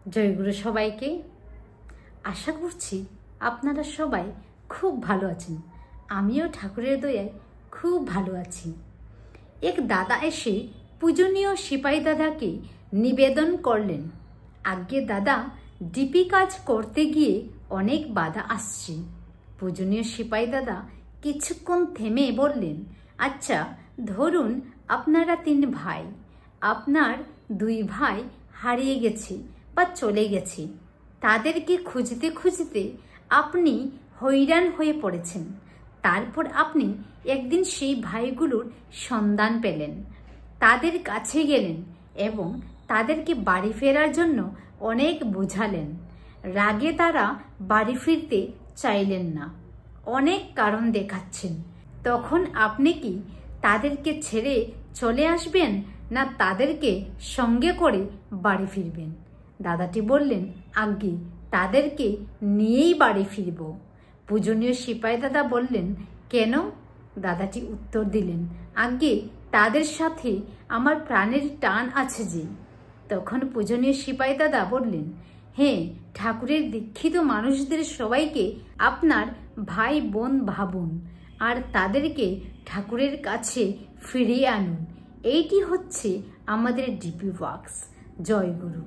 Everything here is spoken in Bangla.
জয়গুরু সবাইকে। আশা করছি আপনারা সবাই খুব ভালো আছেন। আমিও ঠাকুরের দয়ায় খুব ভালো আছি। এক দাদা এসে পূজনীয় সিপাই দাদাকে নিবেদন করলেন, আজ্ঞে দাদা, ডিপি কাজ করতে গিয়ে অনেক বাধা আসছে। পূজনীয় সিপাই দাদা কিছুক্ষণ থেমে বললেন, আচ্ছা ধরুন আপনারা 3 ভাই, আপনার 2 ভাই হারিয়ে গেছে বা চলে গেছে। তাদেরকে খুঁজতে খুঁজতে আপনি হয়রান হয়ে পড়েছেন। তারপর আপনি একদিন সেই ভাইগুলোর সন্ধান পেলেন, তাদের কাছে গেলেন এবং তাদেরকে বাড়ি ফেরার জন্য অনেক বোঝালেন। রাগে তারা বাড়ি ফিরতে চাইলেন না, অনেক কারণ দেখাচ্ছেন। তখন আপনি কি তাদেরকে ছেড়ে চলে আসবেন না তাদেরকে সঙ্গে করে বাড়ি ফিরবেন? দাদাটি বললেন, আজ্ঞে তাদেরকে নিয়েই বাড়ি ফিরব। পূজনীয় সিপাই দাদা বললেন, কেন? দাদাটি উত্তর দিলেন, আজ্ঞে তাদের সাথে আমার প্রাণের টান আছে যে। তখন পূজনীয় সিপাই দাদা বললেন, হ্যাঁ, ঠাকুরের দীক্ষিত মানুষদের সবাইকে আপনার ভাই বোন ভাবুন আর তাদেরকে ঠাকুরের কাছে ফিরিয়ে আনুন। এইটি হচ্ছে আমাদের ডিপি ওয়ার্কস। জয় গুরু।